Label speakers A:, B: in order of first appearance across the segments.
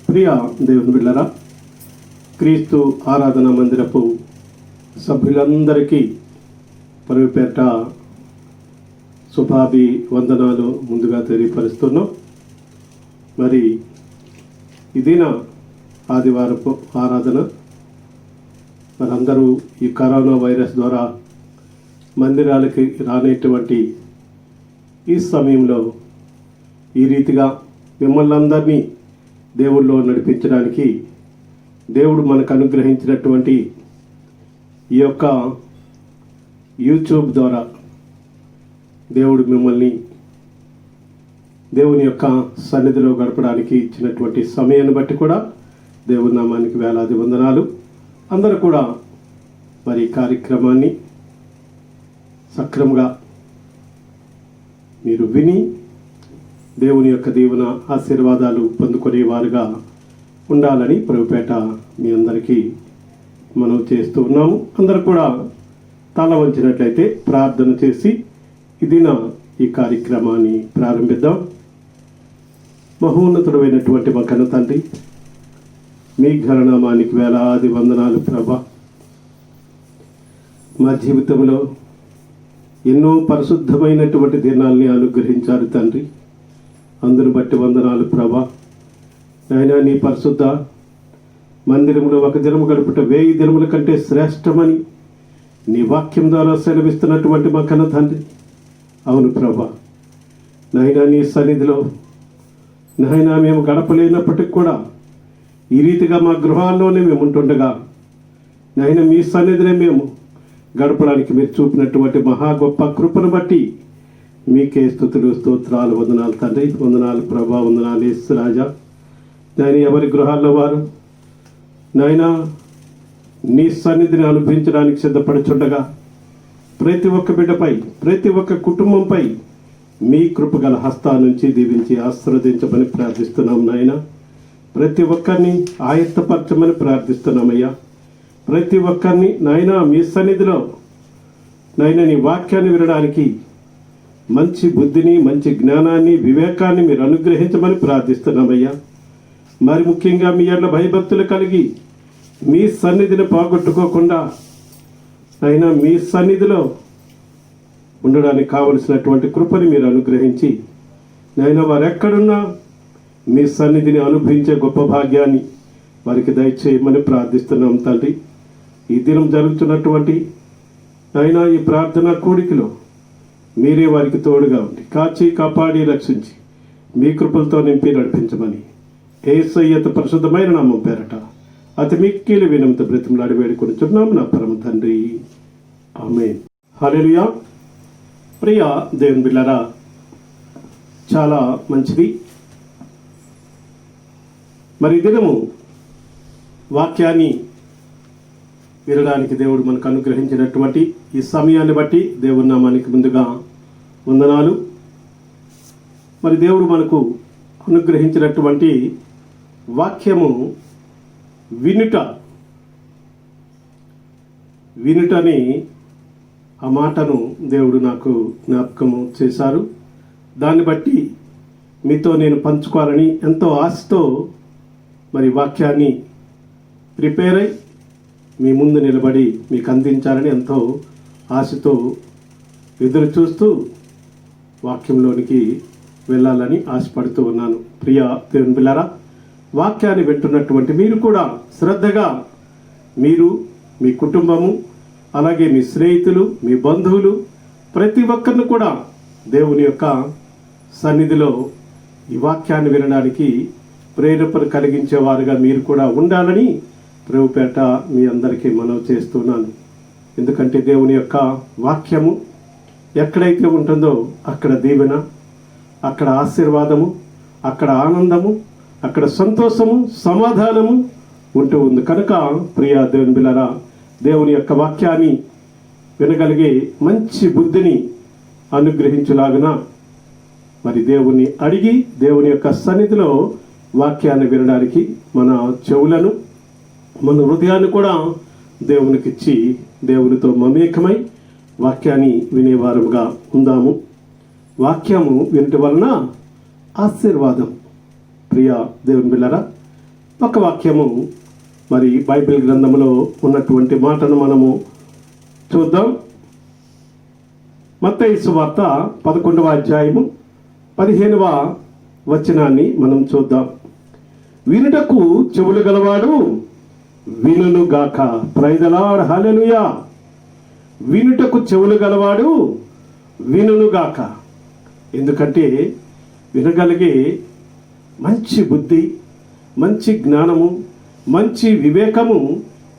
A: ప్రియ దేవుని బిడ్డలారా, క్రీస్తు ఆరాధన మందిరపు సభ్యులందరికీ పేరిట శుభాభివందనాలు ముందుగా తెలియపరుస్తున్నాం. మరి ఇదిన ఆదివారపు ఆరాధన. మరి అందరూ ఈ కరోనా వైరస్ ద్వారా మందిరాలకి రానేటువంటి ఈ సమయంలో ఈ రీతిగా మిమ్మల్ని అందరినీ దేవుళ్ళో నడిపించడానికి దేవుడు మనకు అనుగ్రహించినటువంటి ఈ యొక్క యూట్యూబ్ ద్వారా దేవుడు మిమ్మల్ని దేవుని యొక్క సన్నిధిలో గడపడానికి ఇచ్చినటువంటి సమయాన్ని బట్టి కూడా దేవుని నామానికి వేలాది వందనాలు. అందరూ కూడా మరి కార్యక్రమాన్ని సక్రమంగా మీరు విని దేవుని యొక్క దీవెన ఆశీర్వాదాలు పొందుకునేవారుగా ఉండాలని ప్రభుపేట మీ అందరికీ మనం చేస్తూ ఉన్నాము. అందరూ కూడా తల వంచినట్లయితే ప్రార్థన చేసి ఇదిన ఈ కార్యక్రమాన్ని ప్రారంభిద్దాం. మహోన్నతుడైనటువంటి మా కన్న తండ్రి, మీ ఘననామానికి వేలాది వందనాలు ప్రభా. మా జీవితంలో ఎన్నో పరిశుద్ధమైనటువంటి దినాల్ని అనుగ్రహించారు తండ్రి. అందును బట్టి వందనాలు ప్రభా. నాయనా, నీ పరిశుద్ధ మందిరంలో ఒక దినము గడుపుట 1000 దినముల కంటే శ్రేష్టమని నీ వాక్యం ద్వారా సెలవిస్తున్నటువంటి మా కన్న తండ్రి, అవును ప్రభా. నాయనా, నీ సన్నిధిలో నాయనా మేము గడపలేనప్పటికి కూడా ఈ రీతిగా మా గృహాల్లోనే మేము ఉంటుండగా నాయనా మీ సన్నిధినే మేము గడపడానికి మీరు చూపినటువంటి మహా గొప్ప కృపను బట్టి మీకే స్తుతులు స్తోత్రాలు వందనాలు తండ్రి. వందనాలు ప్రభా, వందనాలు యేసు రాజా. నాయన, ఎవరి గృహాల్లో వారు నాయన నీ సన్నిధిని అనుభవించడానికి సిద్ధపడుచుండగా ప్రతి ఒక్క బిడ్డపై, ప్రతి ఒక్క కుటుంబంపై మీ కృపగల హస్తా నుంచి దీవించి ఆశీర్వదించమని ప్రార్థిస్తున్నాం నాయన. ప్రతి ఒక్కరిని ఆయత్తపరచమని ప్రార్థిస్తున్నామయ్యా. ప్రతి ఒక్కరిని నాయన మీ సన్నిధిలో నాయన నీ వాక్యాన్ని వినడానికి మంచి బుద్ధిని, మంచి జ్ఞానాన్ని, వివేకాన్ని మీరు అనుగ్రహించమని ప్రార్థిస్తున్నామయ్యా. మరి ముఖ్యంగా మీ యెడల భయభక్తులు కలిగి మీ సన్నిధిని పోగొట్టుకోకుండా అయినా మీ సన్నిధిలో ఉండడానికి కావలసినటువంటి కృపని మీరు అనుగ్రహించి నైనా వారు ఎక్కడున్నా మీ సన్నిధిని అనుభవించే గొప్ప భాగ్యాన్ని వారికి దయచేయమని ప్రార్థిస్తున్నాం తండ్రి. ఈ దినం జరుగుతున్నటువంటి అయినా ఈ ప్రార్థన కూడికలో మీరే వారికి తోడుగా ఉండి కాచి కాపాడి రక్షించి మీ కృపలతో నింపి నడిపించమని యేసయ్య పరిశుద్ధమైన నామం పేరట అతి మిక్కిలి వినంత బ్రతిమలాడి వేడుకొనిచున్నాం నా పరమ తండ్రి, ఆమేన్. హల్లెలూయా. ప్రియ దేవుని బిడ్డలారా, చాలా మంచిది. మరి దినము వాక్యాన్ని వినడానికి దేవుడు మనకు అనుగ్రహించినటువంటి ఈ సమయాన్ని బట్టి దేవుని నామానికి ముందుగా వందనాలు. మరి దేవుడు మనకు అనుగ్రహించినటువంటి వాక్యము వినుటని ఆ మాటను దేవుడు నాకు జ్ఞాపకము చేశారు. దాన్ని బట్టి మీతో నేను పంచుకోవాలని ఎంతో ఆశతో మరి వాక్యాన్ని ప్రిపేర్ అయి మీ ముందు నిలబడి మీకు అందించాలని ఎంతో ఆశతో ఎదురు చూస్తూ వాక్యంలోనికి వెళ్ళాలని ఆశపడుతూ ఉన్నాను. ప్రియ దేవుని బిడ్డలారా, వాక్యాన్ని వింటున్నటువంటి మీరు కూడా శ్రద్ధగా మీరు, మీ కుటుంబము, అలాగే మీ స్నేహితులు, మీ బంధువులు ప్రతి ఒక్కరిని కూడా దేవుని యొక్క సన్నిధిలో ఈ వాక్యాన్ని వినడానికి ప్రేరేపణ కలిగించేవారుగా మీరు కూడా ఉండాలని ప్రభుపేట మీ అందరికీ మనవి చేస్తున్నాను. ఎందుకంటే దేవుని యొక్క వాక్యము ఎక్కడైతే ఉంటుందో అక్కడ దీవెన, అక్కడ ఆశీర్వాదము, అక్కడ ఆనందము, అక్కడ సంతోషము, సమాధానము ఉంటూ ఉంది. కనుక ప్రియ దేవుని బిడ్డలారా, దేవుని యొక్క వాక్యాన్ని వినగలిగే మంచి బుద్ధిని అనుగ్రహించులాగున మరి దేవుని అడిగి దేవుని యొక్క సన్నిధిలో వాక్యాన్ని వినడానికి మన చెవులను, మన హృదయాన్ని కూడా దేవునికిచ్చి దేవునితో మమేకమై వాక్యాన్ని వినేవారుగా ఉందాము. వాక్యము వినటం వలన ఆశీర్వాదం. ప్రియ దేవుని బిడ్డలారా, ఒక వాక్యము మరి బైబిల్ గ్రంథంలో ఉన్నటువంటి మాటను మనము చూద్దాం. మత్తయి సువార్త 11వ అధ్యాయము 15వ వచనాన్ని మనం చూద్దాం. వినుటకు చెవులు గలవాడు వినును గాక. ప్రైజ్ ది లార్డ్, హల్లెలూయా. వినుటకు చెవులు గలవాడు వినును గాక. ఎందుకంటే వినగలిగే మంచి బుద్ధి, మంచి జ్ఞానము, మంచి వివేకము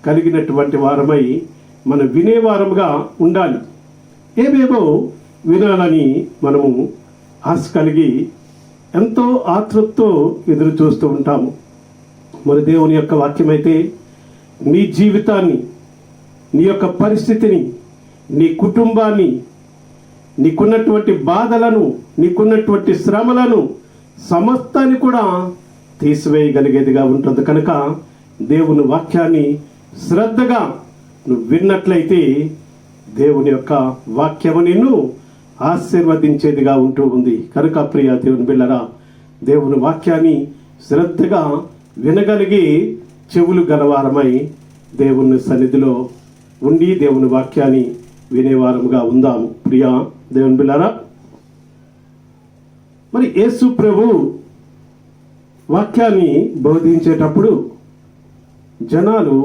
A: కలిగినటువంటి వారమై మనం వినేవారముగా ఉండాలి. ఏవేవో వినాలని మనము ఆశ కలిగి ఎంతో ఆతృతతో ఎదురు చూస్తూ ఉంటాము. మరి దేవుని యొక్క వాక్యమైతే నీ జీవితాన్ని, నీ యొక్క పరిస్థితిని, నీ కుటుంబాన్ని, నీకున్నటువంటి బాధలను, నీకున్నటువంటి శ్రమలను సమస్తాన్ని కూడా తీసివేయగలిగేదిగా ఉంటుంది. కనుక దేవుని వాక్యాన్ని శ్రద్ధగా నువ్వు విన్నట్లయితే దేవుని యొక్క వాక్యము నిన్ను ఆశీర్వదించేదిగా ఉంటూ ఉంది. కనుక ప్రియ దేవుని బిడ్డలారా, దేవుని వాక్యాన్ని శ్రద్ధగా వినగలిగి చెవులు గలవారమై దేవుని సన్నిధిలో ఉండి దేవుని వాక్యాన్ని వినేవారముగా ఉందాము. ప్రియ దేవుని బిడ్డలారా, మరి యేసు ప్రభు వాక్యాన్ని బోధించేటప్పుడు జనాలు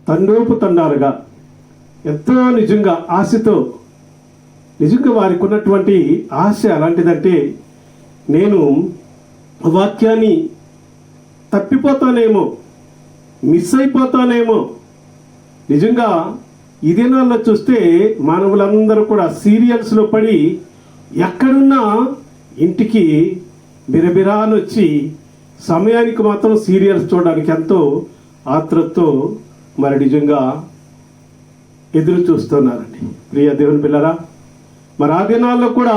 A: తండోపుతండాలుగా ఎంతో నిజంగా ఆశతో, నిజంగా వారికి ఉన్నటువంటి ఆశ ఎలాంటిదంటే, నేను వాక్యాన్ని తప్పిపోతానేమో, మిస్ అయిపోతానేమో. నిజంగా ఈ దినాల్లో చూస్తే మానవులందరూ కూడా సీరియల్స్లో పడి ఎక్కడున్నా ఇంటికి బిరబిరానొచ్చి సమయానికి మాత్రం సీరియల్స్ చూడడానికి ఎంతో ఆతృతతో మరి నిజంగా ఎదురు చూస్తున్నారండి. ప్రియ దేవుని పిల్లరా, మరి ఆ దినాల్లో కూడా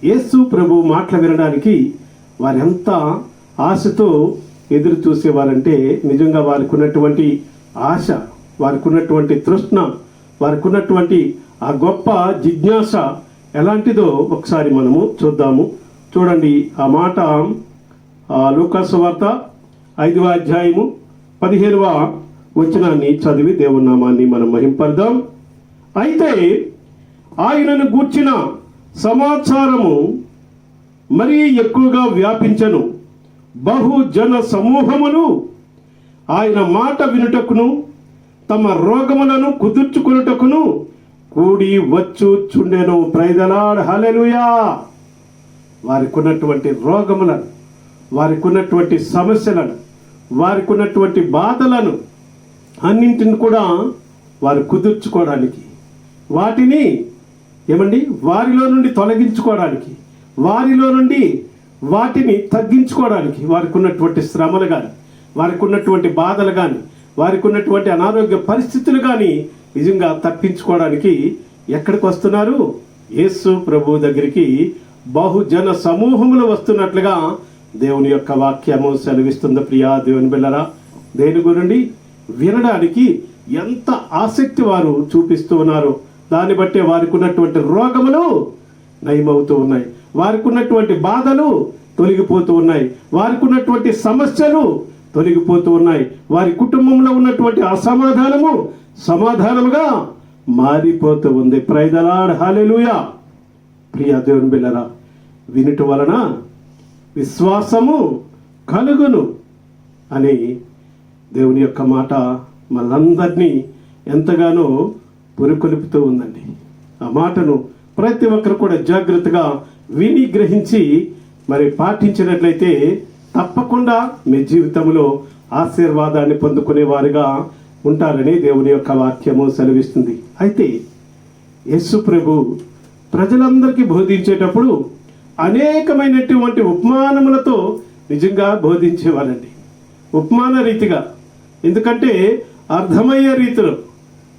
A: యేసు ప్రభు మాటలు వినడానికి వారు ఎంత ఆశతో ఎదురు చూసేవారంటే, నిజంగా వారికి ఉన్నటువంటి ఆశ, వారికి ఉన్నటువంటి తృష్ణ, వారికి ఉన్నటువంటి ఆ గొప్ప జిజ్ఞాస ఎలాంటిదో ఒకసారి మనము చూద్దాము. చూడండి ఆ మాట, లూకాసు వార్త 5వ అధ్యాయము 15వ వచనాన్ని చదివి దేవుని నామాన్ని మనం మహింపడదాం. అయితే ఆయనను గూర్చిన సమాచారము మరీ ఎక్కువగా వ్యాపించను. బహుజన సమూహములు ఆయన మాట వినుటకును తమ రోగములను కుదుర్చుకొనుటకును కూడి వచ్చుచుండెను. ప్రైజ్ ది లార్డ్, హల్లెలూయా. వారికి ఉన్నటువంటి రోగములను, వారికి ఉన్నటువంటి సమస్యలను, వారికి ఉన్నటువంటి బాధలను అన్నింటిని కూడా వారు కుదుర్చుకోవడానికి, వాటిని వారిలో నుండి తొలగించుకోవడానికి, వారిలో నుండి వాటిని తగ్గించుకోవడానికి, వారికి ఉన్నటువంటి శ్రమలు కానీ, వారికి ఉన్నటువంటి బాధలు కానీ, వారికి ఉన్నటువంటి అనారోగ్య పరిస్థితులు కానీ నిజంగా తప్పించుకోవడానికి ఎక్కడికి వస్తున్నారు? యేసు ప్రభు దగ్గరికి బహుజన సమూహములు వస్తున్నట్లుగా దేవుని యొక్క వాక్యము సెలవిస్తుంది. ప్రియా దేవుని బిడ్డలారా, దేని గురించి వినడానికి ఎంత ఆసక్తి వారు చూపిస్తూ ఉన్నారు. దాన్ని బట్టే వారికి ఉన్నటువంటి రోగములు నయమవుతూ ఉన్నాయి, వారికి ఉన్నటువంటి బాధలు తొలగిపోతూ ఉన్నాయి, వారికి ఉన్నటువంటి సమస్యలు తొలగిపోతూ ఉన్నాయి, వారి కుటుంబంలో ఉన్నటువంటి అసమాధానము సమాధానముగా మారిపోతూ ఉంది. ప్రైజ్ ది లార్డ్, హల్లెలూయా. ప్రియ దేవుని బిడ్డలారా, వినుట వలన విశ్వాసము కలుగును అని దేవుని యొక్క మాట మనందరినీ ఎంతగానో పురుకొలుపుతూ ఉందండి. ఆ మాటను ప్రతి ఒక్కరు కూడా జాగ్రత్తగా విని గ్రహించి మరి పాటించినట్లయితే తప్పకుండా మీ జీవితంలో ఆశీర్వాదాన్ని పొందుకునేవారుగా ఉంటారని దేవుని యొక్క వాక్యము సెలవిస్తుంది. అయితే యేసు ప్రభు ప్రజలందరికీ బోధించేటప్పుడు అనేకమైనటువంటి ఉపమానములతో నిజంగా బోధించేవారండి. ఉపమాన రీతిగా, ఎందుకంటే అర్థమయ్యే రీతిలో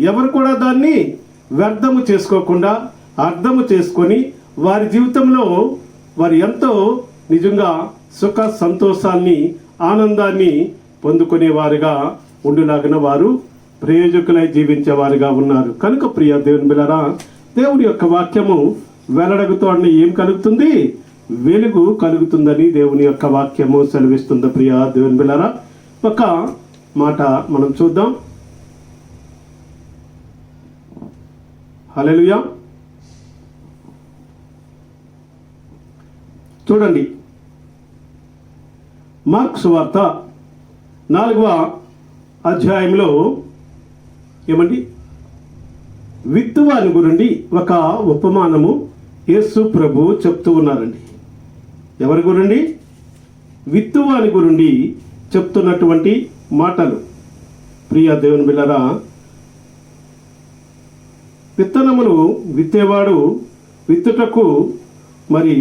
A: ఎవరు కూడా దాన్ని వ్యర్థము చేసుకోకుండా అర్థము చేసుకొని వారి జీవితంలో వారు ఎంతో నిజంగా సుఖ సంతోషాన్ని ఆనందాన్ని పొందుకునేవారుగా ఉండులాగిన వారు ప్రయోజకులై జీవించేవారుగా ఉన్నారు. కనుక ప్రియ దేవుని బిడ్డలారా, దేవుని యొక్క వాక్యము వెల్లడగుతో ఏం కలుగుతుంది? వెలుగు కలుగుతుందని దేవుని యొక్క వాక్యము సెలవిస్తుంది. ప్రియ దేవుని బిడ్డలారా, ఒక మాట మనం చూద్దాం. హల్లెలూయా. చూడండి, మార్కు సువార్త 4వ అధ్యాయంలో ఏమండి, విత్తువాని గురించి ఒక ఉపమానము యేసు ప్రభు చెప్తూ ఉన్నారండి. ఎవరి గురించి? విత్తువాని గురించి చెప్తున్నటువంటి మాటలు. ప్రియ దేవుని బిడ్డలారా, విత్తనములు విత్తేవాడు విత్తుటకు మరి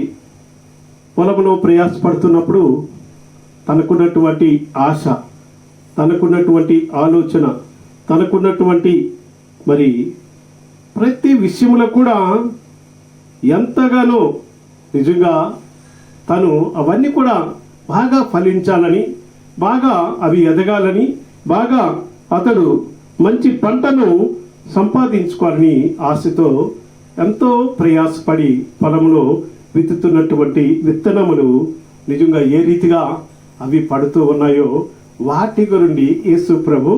A: పొలంలో ప్రయాసపడుతున్నప్పుడు తనకున్నటువంటి ఆశ, తనకున్నటువంటి ఆలోచన, తనకున్నటువంటి మరి ప్రతి విషయంలో కూడా ఎంతగానో నిజంగా తను అవన్నీ కూడా బాగా ఫలించాలని, బాగా అవి ఎదగాలని, బాగా అతడు మంచి పంటను సంపాదించుకోవాలని ఆశతో ఎంతో ప్రయాసపడి పొలంలో విత్తుతున్నటువంటి విత్తనములు నిజంగా ఏ రీతిగా అవి పడుతూ ఉన్నాయో వాటి గురించి యేసు ప్రభు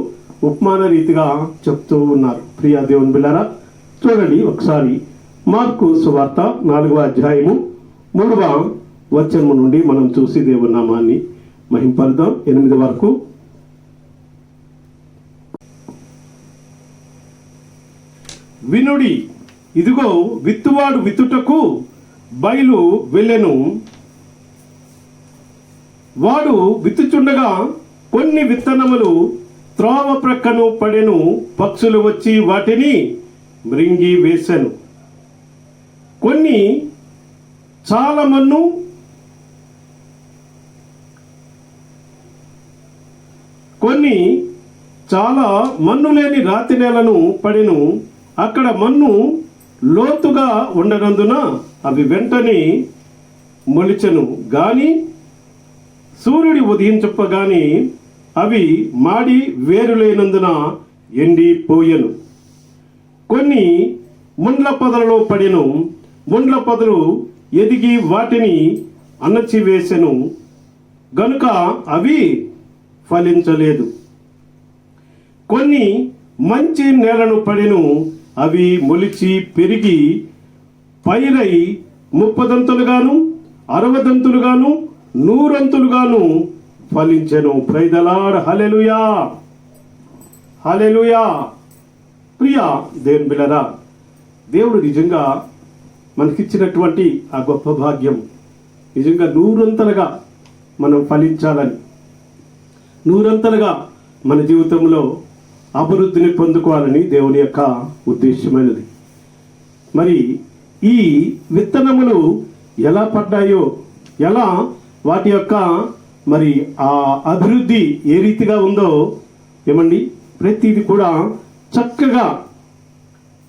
A: ఉపమాన రీతిగా చెప్తూ ఉన్నారు. ప్రియా దేవుని బిడ్డలారా, చూడండి ఒకసారి మార్కు సువార్త 4వ అధ్యాయము 3వ వచనము నుండి మనం చూసి దేవుని నామాన్ని మహింపరుద్దాం. 8 వరకు. వినుడి, ఇదిగో విత్తువాడు విత్తుటకు బయలు వెళ్ళెను. వాడు విత్తుచుండగా కొన్ని విత్తనములు త్రోవ ప్రక్కను పడెను. పక్షులు వచ్చి వాటిని మృంగి వేసెను. కొన్ని చాలా మన్ను, కొన్ని చాలా మన్ను లేని రాతి నేలను పడెను. అక్కడ మన్ను లోతుగా ఉండనందున అవి వెంటనే మొలిచెను. గాని సూర్యుడి ఉదయించగానే అవి మాడి వేరు లేనందున ఎండిపోయెను. కొన్ని ముండ్ల పొదలలో పడెను. ముండ్ల పొదలు ఎదిగి వాటిని అణచివేసెను గనుక అవి ఫలించలేదు. కొన్ని మంచి నేలను పడెను. అవి మొలిచి పెరిగి పైరై 30 దంతులుగాను 60 దంతులుగాను 100 దంతులుగాను ఫలించెను. Praise the Lord. Hallelujah, hallelujah. ప్రియా దేవుని బిడ్డలారా, దేవుడు నిజంగా మనకిచ్చినటువంటి ఆ గొప్ప భాగ్యం నిజంగా 100 మనం ఫలించాలని, 100 మన జీవితంలో అభివృద్ధిని పొందుకోవాలని దేవుని యొక్క ఉద్దేశమైనది. మరి ఈ విత్తనములు ఎలా పడ్డాయో, ఎలా వాటి యొక్క మరి ఆ అభివృద్ధి ఏ రీతిగా ఉందో ఏమండి ప్రతిది కూడా చక్కగా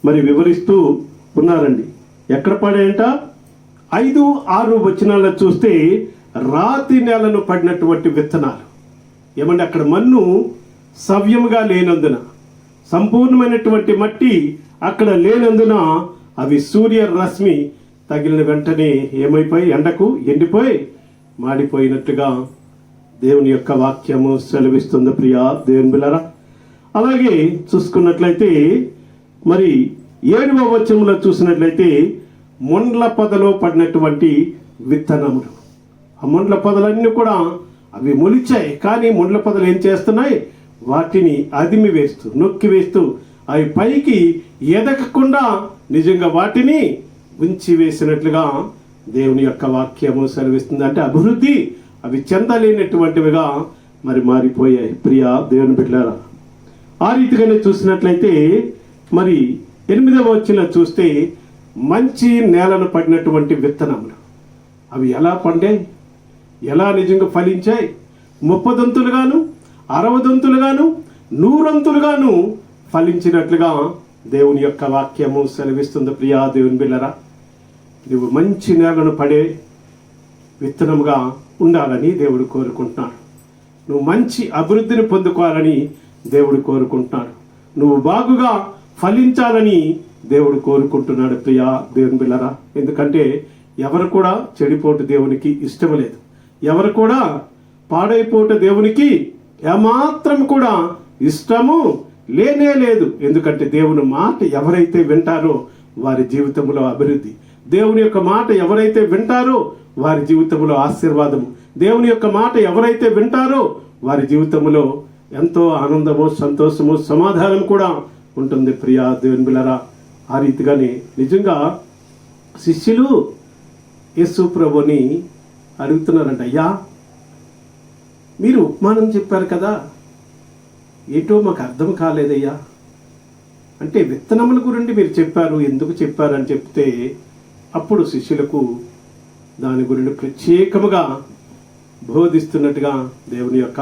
A: మరి వివరిస్తూ ఉన్నారండి. ఎక్కడ పడాయంట? 5, 6 వచనాల్లో చూస్తే రాతి నేలను పడినటువంటి విత్తనాలు. ఏమండి అక్కడ మన్ను సవ్యముగా లేనందున, సంపూర్ణమైనటువంటి మట్టి అక్కడ లేనందున అవి సూర్య రశ్మి తగిలిన వెంటనే ఏమైపోయి ఎండకు ఎండిపోయి మాడిపోయినట్టుగా దేవుని యొక్క వాక్యము సెలవిస్తుంది. ప్రియా దేవుని బిడ్డలారా, అలాగే చూసుకున్నట్లయితే మరి 7వ వచనంలో చూసినట్లయితే ముండ్ల పొదలో పడినటువంటి విత్తనములు. ఆ ముండ్ల పొదలన్నీ కూడా అవి మొలిచాయి. కానీ ముండ్ల పొదలు ఏం చేస్తున్నాయి? వాటిని అదిమి వేస్తూ, నొక్కి వేస్తూ అవి పైకి ఎదగకుండా నిజంగా వాటిని ఉంచి వేసినట్లుగా దేవుని యొక్క వాక్యము సెలవిస్తుంది. అంటే అభివృద్ధి అవి చెందలేనటువంటివిగా మరి మారిపోయాయి. ప్రియా దేవుని బిడ్డలారా, ఆ రీతిగానే చూసినట్లయితే మరి 8వ వచనంలో చూస్తే మంచి నేలను పడినటువంటి విత్తనములు అవి ఎలా పండాయి, ఎలా నిజంగా ఫలించాయి? 30 దంతులుగాను 60 దంతులుగాను 100 దంతులుగాను ఫలించినట్లుగా దేవుని యొక్క వాక్యము సెలవిస్తుంది. ప్రియా దేవుని బిడ్డలారా, నువ్వు మంచి నేలను పడే విత్తనముగా ఉండాలని దేవుడు కోరుకుంటున్నాడు. నువ్వు మంచి అభివృద్ధిని పొందుకోవాలని దేవుడు కోరుకుంటున్నాడు. నువ్వు బాగుగా ఫలించాలని దేవుడు కోరుకుంటున్నాడు. ప్రియా దేవుని బిడ్డలారా, ఎందుకంటే ఎవరు కూడా చెడిపోటు దేవునికి ఇష్టం లేదు. ఎవరు కూడా పాడైపోటు దేవునికి ఏమాత్రం కూడా ఇష్టము లేనే లేదు. ఎందుకంటే దేవుని మాట ఎవరైతే వింటారో వారి జీవితంలో అభివృద్ధి, దేవుని యొక్క మాట ఎవరైతే వింటారో వారి జీవితంలో ఆశీర్వాదము, దేవుని యొక్క మాట ఎవరైతే వింటారో వారి జీవితంలో ఎంతో ఆనందము, సంతోషము, సమాధానం కూడా ఉంటుంది. ప్రియా దేవుని బిడ్డలారా, ఆ రీతిగానే నిజంగా శిష్యులు యేసు ప్రభుని అడుగుతున్నారంట, అయ్యా మీరు ఉపమానం చెప్పారు కదా, ఏంటో మాకు అర్థం కాలేదయ్యా. అంటే విత్తనముల గురించి మీరు చెప్పారు, ఎందుకు చెప్పారని చెప్తే అప్పుడు శిష్యులకు దాని గురించి ప్రత్యేకముగా బోధిస్తున్నట్టుగా దేవుని యొక్క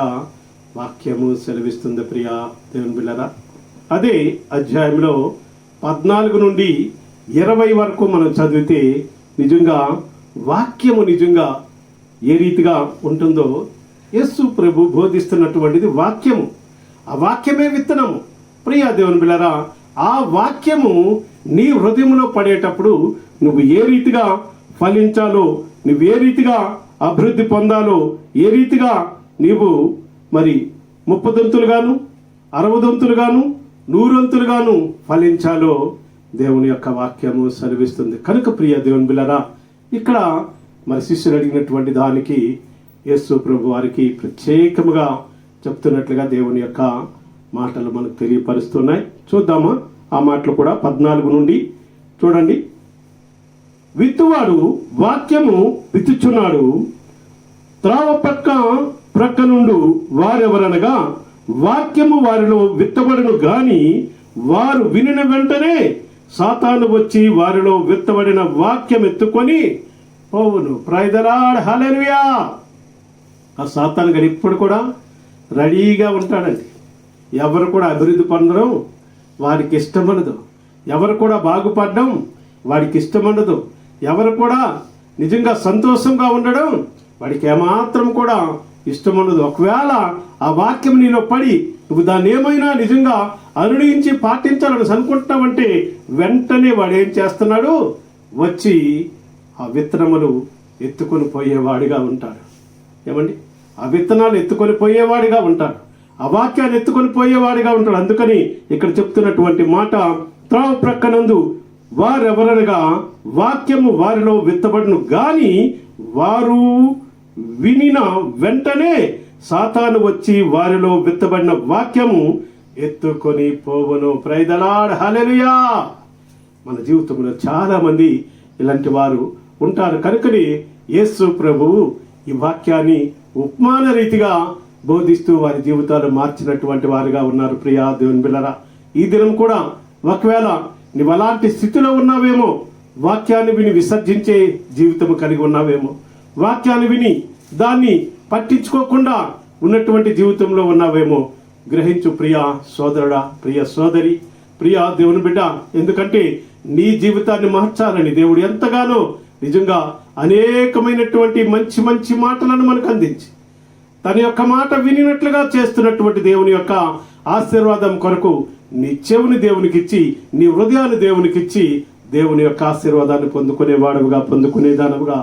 A: వాక్యము సెలవిస్తుంది. ప్రియా దేవుని బిడ్డలారా, అదే అధ్యాయంలో 14 నుండి 20 వరకు మనం చదివితే నిజంగా వాక్యము నిజంగా ఏ రీతిగా ఉంటుందో యేసు ప్రభు బోధిస్తున్నటువంటిది వాక్యము. ఆ వాక్యమే విత్తనము. ప్రియా దేవుని బిడ్డలారా, ఆ వాక్యము నీ హృదయంలో పడేటప్పుడు నువ్వు ఏ రీతిగా ఫలించాలో, నువ్వు ఏ రీతిగా అభివృద్ధి పొందాలో, ఏ రీతిగా నీవు మరి 30 దంతులుగాను 60 దంతులుగాను 100 దంతులుగాను ఫలించాలో దేవుని యొక్క వాక్యము సెలవిస్తుంది. కనుక ప్రియ దేవుని బిడ్డలారా, ఇక్కడ మరి శిష్యులు అడిగినటువంటి దానికి యేసు ప్రభు వారికి ప్రత్యేకముగా చెప్తున్నట్లుగా దేవుని యొక్క మాటలు మనకు తెలియపరుస్తున్నాయి. చూద్దామా ఆ మాటలు కూడా. 14 నుండి చూడండి. విత్తువాడు వాక్యము విత్తుచున్నాడు. త్రావ ప్రక్క నుండు వారెవరనగా వాక్యము వారిలో విత్తబడును గాని వారు వినిన వెంటనే సాతాను వచ్చి వారిలో విత్తబడిన వాక్యం ఎత్తుకొని పోవును. ప్రైజ్ ది లార్డ్, హల్లెలూయా. ఆ సాతాను గారు ఇప్పుడు కూడా రెడీగా ఉంటాడండి. ఎవరు కూడా అభివృద్ధి పొందడం వారికి ఇష్టమనదు, ఎవరు కూడా బాగుపడడం వాడికి ఇష్టమనదు, ఎవరు కూడా నిజంగా సంతోషంగా ఉండడం వాడికి ఏమాత్రం కూడా ఇష్టమనదు. ఒకవేళ ఆ వాక్యం నీలో పడి నువ్వు దాన్ని ఏమైనా నిజంగా అనునయించి పాటించాలని అనుకుంటున్నావంటే వెంటనే వాడు ఏం చేస్తున్నాడు, వచ్చి ఆ విత్తనములు ఎత్తుకొని పోయేవాడిగా ఉంటాడు. ఏమండి, ఆ విత్తనాలు ఎత్తుకొని పోయేవాడిగా ఉంటాడు, ఆ వాక్యాన్ని ఎత్తుకొని పోయేవాడిగా ఉంటాడు. అందుకని ఇక్కడ చెప్తున్నటువంటి మాట, త్రావు ప్రక్కనందు వారెవరనగా వాక్యము వారిలో విత్తబడును గాని వారు వినిన వెంటనే సాతాను వచ్చి వారిలో విత్తబడిన వాక్యము ఎత్తుకొని పోవును. ప్రైజ్ ది లార్డ్, హల్లెలూయా. మన జీవితంలో చాలా మంది ఇలాంటి వారు ఉంటారు. కనుకని యేసు ప్రభువు ఈ వాక్యాన్ని ఉపమాన రీతిగా బోధిస్తూ వారి జీవితాలు మార్చినటువంటి వారుగా ఉన్నారు. ప్రియా దేవుని బిడ్డలారా, ఈ దినం కూడా ఒకవేళ నువ్వు అలాంటి స్థితిలో ఉన్నావేమో, వాక్యాన్ని విని విసర్జించే జీవితం కలిగి ఉన్నావేమో, వాక్యాన్ని విని దాన్ని పట్టించుకోకుండా ఉన్నటువంటి జీవితంలో ఉన్నావేమో, గ్రహించు ప్రియా సోదరుడా, ప్రియ సోదరి, ప్రియా దేవుని బిడ్డ. ఎందుకంటే నీ జీవితాన్ని మార్చాలని దేవుడు ఎంతగానో నిజంగా అనేకమైనటువంటి మంచి మంచి మాటలను మనకు అందించి తన యొక్క మాట వినినట్లుగా చేస్తున్నటువంటి దేవుని యొక్క ఆశీర్వాదం కొరకు నీ చెవుని దేవునికిచ్చి, నీ హృదయాన్ని దేవునికిచ్చి దేవుని యొక్క ఆశీర్వాదాన్ని పొందుకునేవాడుగా, పొందుకునేదానవుగా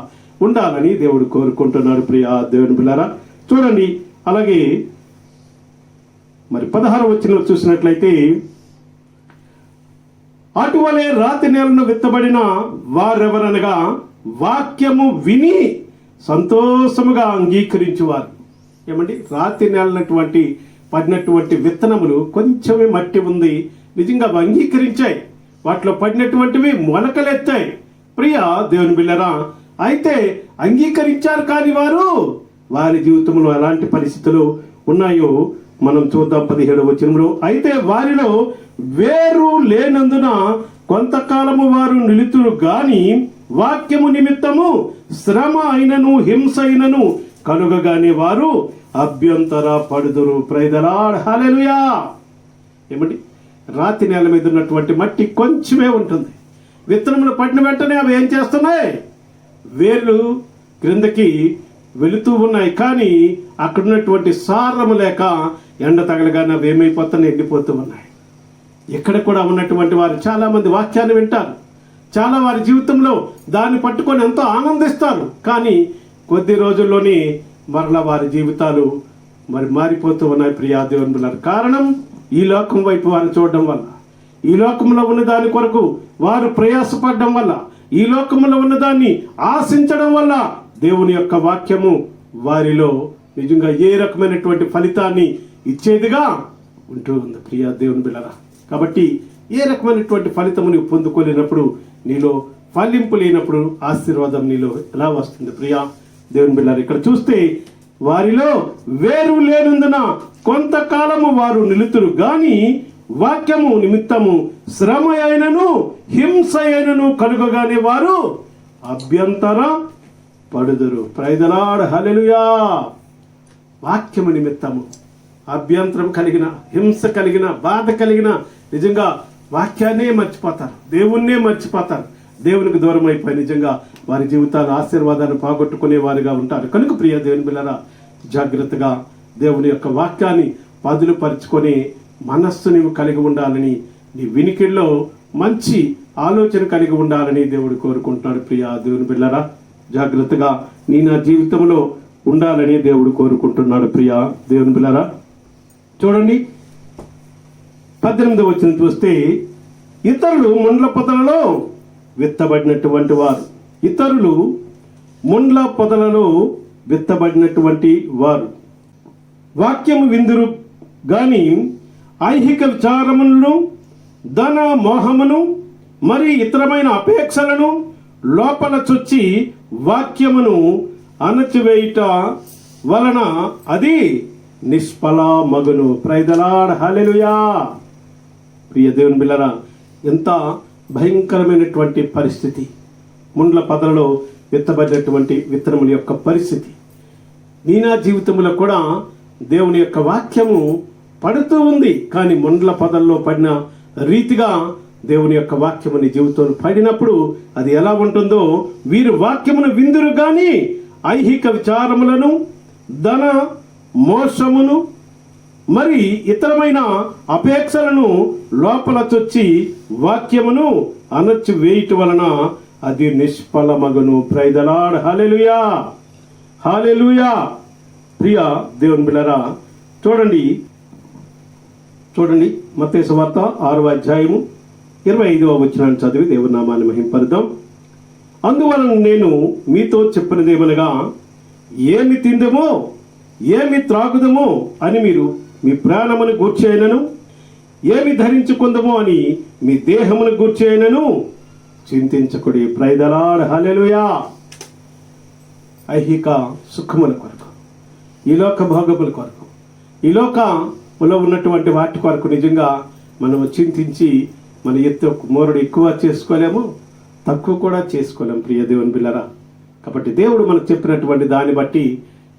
A: ఉండాలని దేవుడు కోరుకుంటున్నాడు. ప్రియా దేవుని బిడ్డలారా, చూడండి. అలాగే మరి 16వ వచనంలో చూసినట్లయితే, అటువలే రాతి నేలను విత్తబడిన వారెవరనగా వాక్యము విని సంతోషముగా అంగీకరించువారు. ఏమండి, రాతి నేలనటువంటి పడినటువంటి విత్తనములు కొంచెమే మట్టి ఉంది, నిజంగా అంగీకరించాయి, వాటిలో పడినటువంటివి మొలకలెత్తాయి. ప్రియా దేవుని బిడ్డలారా, అయితే అంగీకరించారు కానీ వారి జీవితంలో ఎలాంటి పరిస్థితులు ఉన్నాయో మనం చూద్దాం. 17వ వచనంలో, అయితే వారిలో వేరు లేనందున కొంతకాలము వారు నిలుతురు గాని వాక్యము నిమిత్తము శ్రమ అయినను హింస అయినను కలుగగానే వారు అభ్యంతర పడుదురు. ప్రైజ్ ది లార్డ్, హల్లెలూయా. ఏమండి, రాతి నేల మీద ఉన్నటువంటి మట్టి కొంచెమే ఉంటుంది. విత్తనములు పడిన వెంటనే అవి ఏం చేస్తున్నాయి, వేర్లు క్రిందకి వెళుతూ ఉన్నాయి. కానీ అక్కడ ఉన్నటువంటి సారము లేక ఎండ తగలగానే అవి ఏమైపోతున్నాయి, ఎండిపోతూ ఉన్నాయి. ఇక్కడ కూడా ఉన్నటువంటి వారు చాలా మంది వాక్యాన్ని వింటారు, చాలా వారి జీవితంలో దాన్ని పట్టుకొని ఎంతో ఆనందిస్తారు. కానీ కొద్ది రోజుల్లోనే మరలా వారి జీవితాలు మరి మారిపోతూ ఉన్నాయి ప్రియా దేవుని బిడ్డలారా. కారణం ఈ లోకం వైపు వారు చూడడం వల్ల, ఈ లోకంలో ఉన్న దాని కొరకు వారు ప్రయాసపడడం వల్ల, ఈ లోకంలో ఉన్న దాన్ని ఆశించడం వల్ల దేవుని యొక్క వాక్యము వారిలో నిజంగా ఏ రకమైనటువంటి ఫలితాన్ని ఇచ్చేదిగా ఉంటూ ఉంది ప్రియా దేవుని బిడ్డలారా. కాబట్టి ఏ రకమైనటువంటి ఫలితము నీవు పొందుకోలేనప్పుడు, నీలో ఫలింపు లేనప్పుడు ఆశీర్వాదం నీలో ఎలా వస్తుంది ప్రియా దేవుని బిడ్డలారా? ఇక్కడ చూస్తే వారిలో వేరు లేనందున కొంతకాలము వారు నిలుతురు గాని వాక్యము నిమిత్తము శ్రమ అయినను హింస అయినను కలుగగానే వారు అభ్యంతర పడుదురు. ప్రైజ్ ది లార్డ్, హల్లెలూయా. వాక్యము నిమిత్తము అభ్యంతరం కలిగిన, హింస కలిగిన, బాధ కలిగిన, నిజంగా వాక్యాన్నే మర్చిపోతారు, దేవుణ్ణే మర్చిపోతారు, దేవునికి దూరం అయిపోయి నిజంగా వారి జీవితాలు ఆశీర్వాదాన్ని పోగొట్టుకునే వారిగా ఉంటారు. కనుక ప్రియ దేవుని బిడ్డలారా, జాగ్రత్తగా దేవుని యొక్క వాక్యాన్ని పదులుపరుచుకొని మనస్సు నీవు కలిగి ఉండాలని, నీ వినికిడిలో మంచి ఆలోచన కలిగి ఉండాలని దేవుడు కోరుకుంటున్నాడు. ప్రియ దేవుని బిడ్డలారా, జాగ్రత్తగా నీ నా జీవితంలో ఉండాలని దేవుడు కోరుకుంటున్నాడు. ప్రియ దేవుని బిడ్డలారా, చూడండి 18వ వచనం చూస్తే, ఇతరులు ముండ్ల పొదలలో విత్తబడినటువంటి వారు, ఇతరులు ముండ్ల పొదలలో విత్తబడినటువంటి వారు వాక్యము విందురు గాని ఐహిక విచారములను, ధన మోహమును, మరి ఇతరమైన అపేక్షలను లోపల చొచ్చి వాక్యమును అణచివేయుట వలన అది నిష్ఫల మగును. ప్రైజ్ ది లార్డ్, హల్లెలూయా. ప్రియ దేవుని బిడ్డలారా, ఎంత భయంకరమైనటువంటి పరిస్థితి ముండ్ల పొదలలో విత్తబడినటువంటి విత్తనముల యొక్క పరిస్థితి. నీ నా జీవితంలో కూడా దేవుని యొక్క వాక్యము పడుతూ ఉంది, కానీ ముండ్ల పొదల్లో పడిన రీతిగా దేవుని యొక్క వాక్యము నీ జీవితంలో పడినప్పుడు అది ఎలా ఉంటుందో, వీరు వాక్యమును విందురు గాని ఐహిక విచారములను, ధన మోసమును, మరి ఇతరమైన అపేక్షలను లోపల చొచ్చి వాక్యమును అణచి వేయుట వలన అది నిష్ఫలమగును. ప్రైజ్ ది లార్డ్, హల్లెలూయా, హల్లెలూయా. ప్రియ దేవుని బిడ్డలారా, చూడండి మత్తయి సువార్త 6వ అధ్యాయము 25వ వచనాన్ని చదివి దేవుని నామాన్ని మహింపరుద్దాం. అందువలన నేను మీతో చెప్పినదేమనగా, ఏమి తిందమో ఏమి త్రాగుదమో అని మీరు మీ ప్రాణమును గూర్చేయనను, ఏమి ధరించుకుందమో అని మీ దేహమును గూర్చేయనను చింతించకుడి. ప్రైజ్ ది లార్డ్, హల్లెలూయా. ఐహిక సుఖముల కొరకు, ఈ లోక భోగముల కొరకు, ఈ లోకంలో ఉన్నటువంటి వాటి కొరకు నిజంగా మనము చింతించి మన మోరుడు ఎక్కువ చేసుకోలేము, తక్కువ కూడా చేసుకోలేము ప్రియ దేవుని బిడ్డలారా. కాబట్టి దేవుడు మనకు చెప్పినటువంటి దాన్ని బట్టి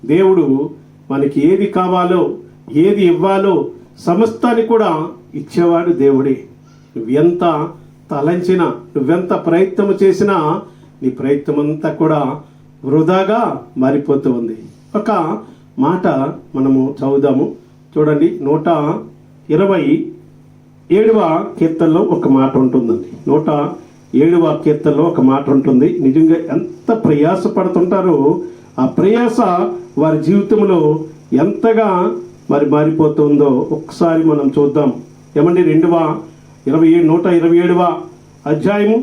A: దేవుడు మనకి ఏది కావాలో, ఏది ఇవ్వాలో సమస్తాన్ని కూడా ఇచ్చేవాడు దేవుడే. నువ్వెంత తలంచినా, నువ్వెంత ప్రయత్నం చేసినా నీ ప్రయత్నం అంతా కూడా వృధాగా మారిపోతూ ఉంది. ఒక మాట మనము చదువుదాము. చూడండి, 127వ కీర్తనలో ఒక మాట ఉంటుందండి. 107వ కీర్తనలో ఒక మాట ఉంటుంది. నిజంగా ఎంత ప్రయాసపడుతుంటారో ఆ ప్రయాస వారి జీవితంలో ఎంతగా మారిపోతుందో ఒకసారి మనం చూద్దాం. ఏమండి, 127వ అధ్యాయము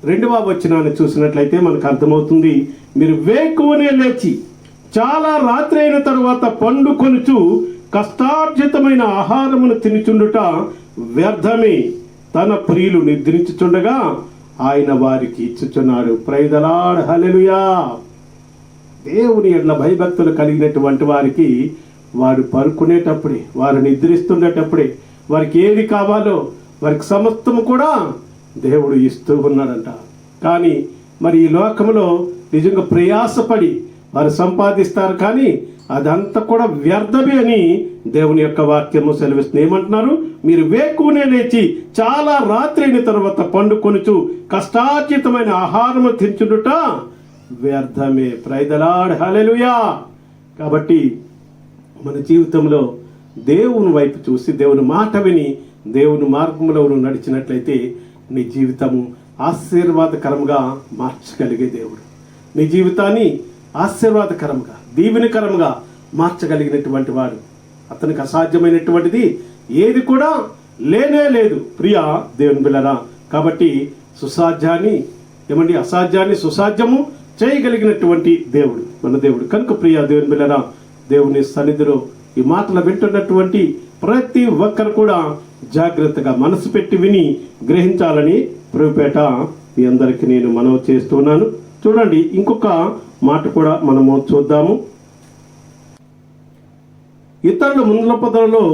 A: 2వ వచనాన్ని చూసినట్లయితే మనకు అర్థమవుతుంది. మీరు వేకువనే లేచి చాలా రాత్రి అయిన తరువాత పండుకొనుచు కష్టార్జితమైన ఆహారమును తినుచుండుట వ్యర్థమే, తన ప్రియులు నిద్రించుచుండగా ఆయన వారికి ఇచ్చుచున్నాడు. ప్రైజ్ ది లార్డ్, హల్లెలూయా. దేవుని ఎడల భయభక్తులు కలిగినటువంటి వారికి వారు పడుకునేటప్పుడే, వారు నిద్రిస్తుండేటప్పుడే వారికి ఏది కావాలో వారికి సమస్తము కూడా దేవుడు ఇస్తూ ఉన్నాడంట. కానీ మరి ఈ లోకంలో నిజంగా ప్రయాసపడి వారు సంపాదిస్తారు, కానీ అదంతా కూడా వ్యర్థమే అని దేవుని యొక్క వాక్యము సెలవిస్తుంది. ఏమంటున్నారు? మీరు వేకువనే లేచి చాలా రాత్రి అయిన తర్వాత పండుకొనుచు కష్టార్జితమైన ఆహారము తించుట వ్యర్థమే. ప్రైజ్ ది లార్డ్, హల్లెలూయా. కాబట్టి మన జీవితంలో దేవుని వైపు చూసి, దేవుని మాట విని, దేవుని మార్గంలో నడిచినట్లయితే నీ జీవితము ఆశీర్వాదకరంగా మార్చగలిగే దేవుడు నీ జీవితాన్ని ఆశీర్వాదకరంగా, దీవెనకరంగా మార్చగలిగినటువంటి వాడు. అతనికి అసాధ్యమైనటువంటిది ఏది కూడా లేనే లేదు ప్రియ దేవుని బిడ్డలారా. కాబట్టి అసాధ్యాన్ని సుసాధ్యము చేయగలిగినటువంటి దేవుడు మన దేవుడు. కనుక ప్రియ దేవుని బిడ్డలారా, దేవుని సన్నిధిలో ఈ మాటలు వింటున్నటువంటి ప్రతి ఒక్కరు కూడా జాగ్రత్తగా మనసు పెట్టి విని గ్రహించాలని ప్రభుపేట మీ అందరికీ నేను మనవి చేస్తున్నాను. చూడండి, ఇంకొక మాట కూడా మనము చూద్దాము. ఇతరుల ముందుల పొదలలో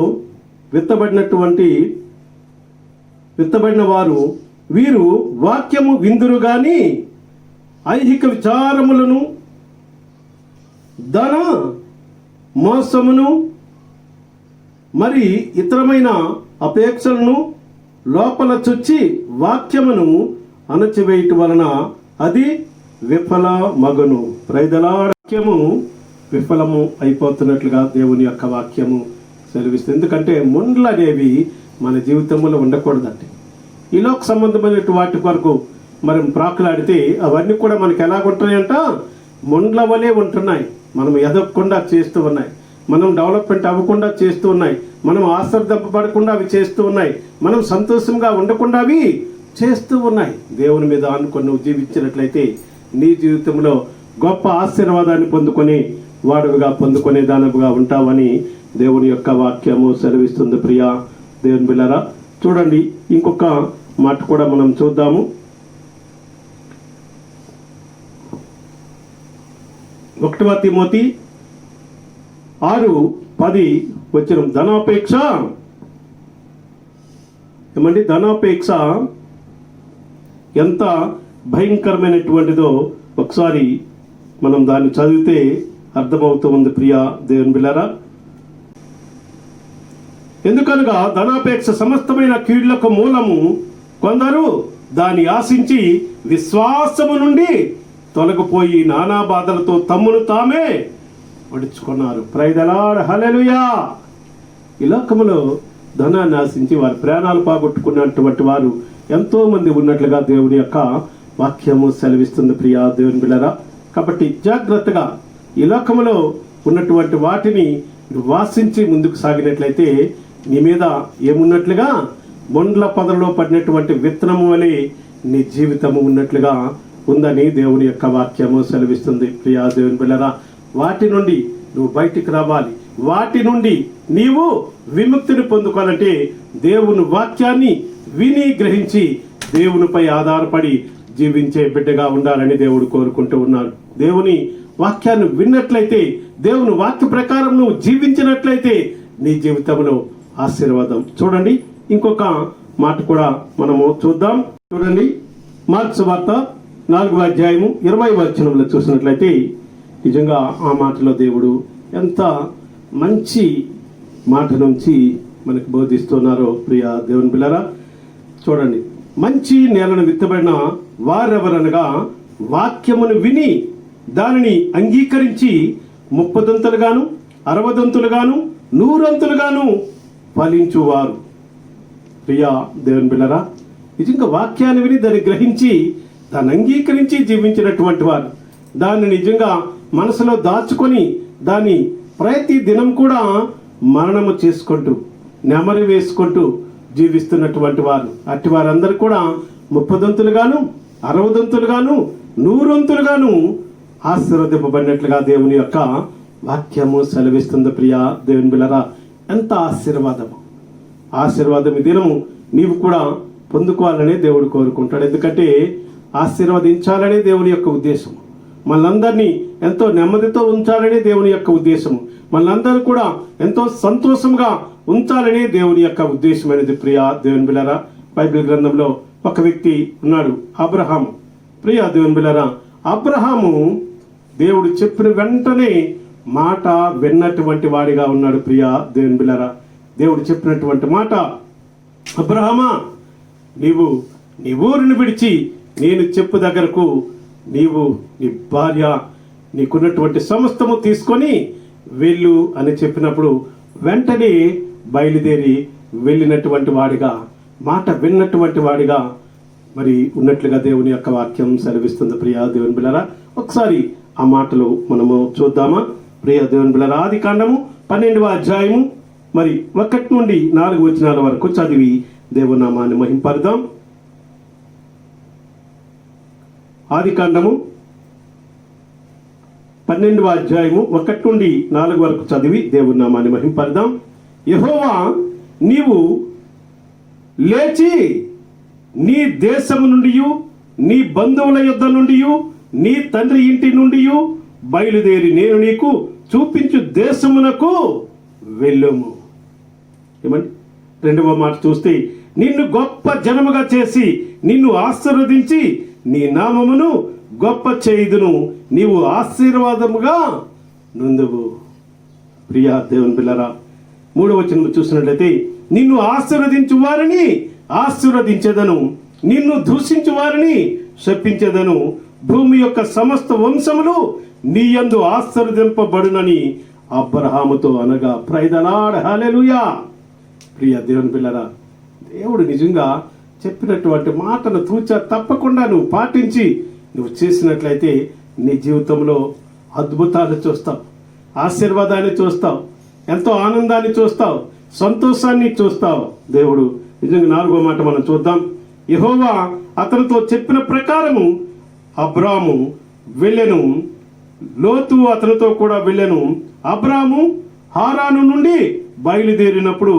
A: విత్తబడిన వారు వీరు వాక్యము విందురు గాని ఐహిక విచారములను, ధన మోసమును, మరి ఇతరమైన అపేక్షలను లోపల చొచ్చి వాక్యమును అణచివేయటం వలన అది విఫల మగును. వాక్యము విఫలము అయిపోతున్నట్లుగా దేవుని యొక్క వాక్యము సెలవిస్తుంది. ఎందుకంటే ముండ్లు అనేవి మన జీవితంలో ఉండకూడదండి. ఈ లోక సంబంధమైన వాటి కొరకు మనం ప్రాకులాడితే అవన్నీ కూడా మనకి ఎలాగుంటున్నాయంట, ముండ్ల వలె ఉంటున్నాయి. మనం ఎదగకుండా చేస్తూ ఉన్నాయి, మనం డెవలప్మెంట్ అవ్వకుండా చేస్తూ ఉన్నాయి, మనం ఆశ్రదపడకుండా అవి చేస్తూ ఉన్నాయి, మనం సంతోషంగా ఉండకుండా అవి చేస్తూ ఉన్నాయి. దేవుని మీద ఆనుకొని నువ్వు జీవించినట్లయితే నీ జీవితంలో గొప్ప ఆశీర్వాదాన్ని పొందుకునే దానవుగా ఉంటావని దేవుని యొక్క వాక్యము సెలవిస్తుంది. ప్రియా దేవుని బిడ్డలారా, చూడండి, ఇంకొక మాట కూడా మనం చూద్దాము. 1 తిమోతి 6:10 వచనం. ధనాపేక్ష ఎంత భయంకరమైనటువంటిదో ఒకసారి మనం దాన్ని చదివితే అర్థమవుతూ ఉంది ప్రియా దేవుని బిడ్డలారా. ఎందుకనగా ధనాపేక్ష సమస్తమైన కీడులకు మూలము, కొందరు దాన్ని ఆశించి విశ్వాసము నుండి తొలగిపోయి నానా బాధలతో తమ్మును తామే పడుచుకున్నారు. ప్రైజ్ ది లార్డ్, హల్లెలూయా. ఈ లోకములో ధనాన్ని ఆశించి వారి ప్రాణాలు పోగొట్టుకున్నటువంటి వారు ఎంతో మంది ఉన్నట్లుగా దేవుని యొక్క వాక్యము సెలవిస్తుంది ప్రియా దేవుని బిడ్డలారా. కాబట్టి జాగ్రత్తగా ఈ లోకములో ఉన్నటువంటి వాటిని వాసించి ముందుకు సాగినట్లయితే నీ మీద ఏమున్నట్లుగా, మొండ్ల పొదలో పడినటువంటి విత్తనము వలె నీ జీవితము ఉన్నట్లుగా ఉందని దేవుని యొక్క వాక్యము సెలవిస్తుంది ప్రియా దేవుని బిడ్డలారా. వాటి నుండి నువ్వు బయటికి రావాలి, వాటి నుండి నీవు విముక్తిని పొందుకోవాలంటే దేవుని వాక్యాన్ని విని గ్రహించి దేవునిపై ఆధారపడి జీవించే బిడ్డగా ఉండాలని దేవుడు కోరుకుంటూ ఉన్నాడు. దేవుని వాక్యాన్ని విన్నట్లయితే, దేవుని వాక్య ప్రకారం నువ్వు జీవించినట్లయితే నీ జీవితంలో ఆశీర్వాదం. చూడండి, ఇంకొక మాట కూడా మనము చూద్దాం. చూడండి, మార్క్స్ వార్త 4వ అధ్యాయము 20వ వచనంలో చూసినట్లయితే నిజంగా ఆ మాటలో దేవుడు ఎంత మంచి మాట నుంచి మనకు బోధిస్తున్నారో ప్రియా దేవుని బిడ్డలారా. చూడండి, మంచి నేలను విత్తబడిన వారెవరనగా వాక్యమును విని దానిని అంగీకరించి 30 దంతులుగాను 60 దంతులుగాను 100 దంతులుగాను ఫలించువారు. ప్రియా దేవుని బిడ్డలారా, నిజంగా వాక్యాన్ని విని దాన్ని గ్రహించి దాన్ని అంగీకరించి జీవించినటువంటి వారు, దాన్ని నిజంగా మనసులో దాచుకొని దాన్ని ప్రతి దినం కూడా మరణము చేసుకుంటూ నెమరు వేసుకుంటూ జీవిస్తున్నటువంటి వారు, అట్టి వారందరూ కూడా 30 దంతులుగాను 60 దంతులుగాను 100 దంతులుగాను ఆశీర్వదింపబడినట్లుగా దేవుని యొక్క వాక్యము సెలవిస్తుంది. ప్రియా దేవుని బిడ్డలారా, ఎంత ఆశీర్వాదం ఈ దినము నీవు కూడా పొందుకోవాలనే దేవుడు కోరుకుంటాడు. ఎందుకంటే ఆశీర్వదించాలనే దేవుని యొక్క ఉద్దేశం, మనందరినీ ఎంతో నెమ్మదితో ఉంచాలనే దేవుని యొక్క ఉద్దేశం, మనందరూ కూడా ఎంతో సంతోషంగా ఉంచాలనే దేవుని యొక్క ఉద్దేశమైనది. ప్రియా దేవుని బిడ్డలారా, బైబిల్ గ్రంథంలో ఒక వ్యక్తి ఉన్నాడు, అబ్రహాము. ప్రియా దేవుని బిడ్డలారా, అబ్రహాము దేవుడు చెప్పిన వెంటనే మాట విన్నటువంటి వాడిగా ఉన్నాడు. ప్రియా దేవుని బిడ్డలారా, దేవుడు చెప్పినటువంటి మాట, అబ్రహామా, నీవు నీ ఊరిని విడిచి నేను చెప్పు దగ్గరకు నీవు నీ భార్య నీకున్నటువంటి సమస్తము తీసుకొని వెళ్ళు అని చెప్పినప్పుడు వెంటనే బయలుదేరి వెళ్ళినటువంటి వాడిగా, మాట విన్నటువంటి వాడిగా మరి ఉన్నట్లుగా దేవుని యొక్క వాక్యం సెలవిస్తుంది. ప్రియా దేవుని బిడ్డలారా, ఒకసారి ఆ మాటలు మనము చూద్దామా? ప్రియ దేవుని బిడ్డలారా, ఆదికాండము 12వ అధ్యాయము మరి 1 నుండి 4 వచనాల వరకు చదివి దేవుని నామాన్ని మహింపరుదాం. ఆదికాండము 12వ అధ్యాయము 1 నుండి 4 వరకు చదివి దేవుని నామాన్ని మహింపరుదాం. యెహోవా, నీవు లేచి నీ దేశము నుండి, నీ బంధువుల యొద్ద నుండి, నీ తండ్రి ఇంటి నుండి బయలుదేరి నేను నీకు చూపించు దేశమునకు వెళ్ళుము. ఏమండి? 2వ మాట చూస్తే, నిన్ను గొప్ప జనముగా చేసి నిన్ను ఆశీర్వదించి నీ నామమును గొప్ప చేయుదును, నీవు ఆశీర్వాదముగా నుందువు. ప్రియా దేవుని బిడ్డలారా, 3వ వచనం చూసినట్లయితే, నిన్ను ఆశీర్వదించు వారిని ఆశీర్వదించెదను, నిన్ను దూషించు వారిని శపించెదను, భూమి యొక్క సమస్త వంశములు నీ యందు ఆశీర్వదింపబడునని అబ్రహాముతో అనగా. ప్రైజ్ ది లార్డ్, హల్లెలూయా. ప్రియ దేవుని పిల్లరా, దేవుడు నిజంగా చెప్పినటువంటి మాటను తూచా తప్పకుండా నువ్వు పాటించి నువ్వు చేసినట్లయితే నీ జీవితంలో అద్భుతాలు చూస్తావు, ఆశీర్వాదాన్ని చూస్తావు, ఎంతో ఆనందాన్ని చూస్తావు, సంతోషాన్ని చూస్తావు. దేవుడు నిజంగా 4వ మాట మనం చూద్దాం. యెహోవా అతనితో చెప్పిన ప్రకారము అబ్రాము వెళ్ళెను, లోతు అతనితో కూడా వెళ్ళెను. అబ్రాము హారాను నుండి బయలుదేరినప్పుడు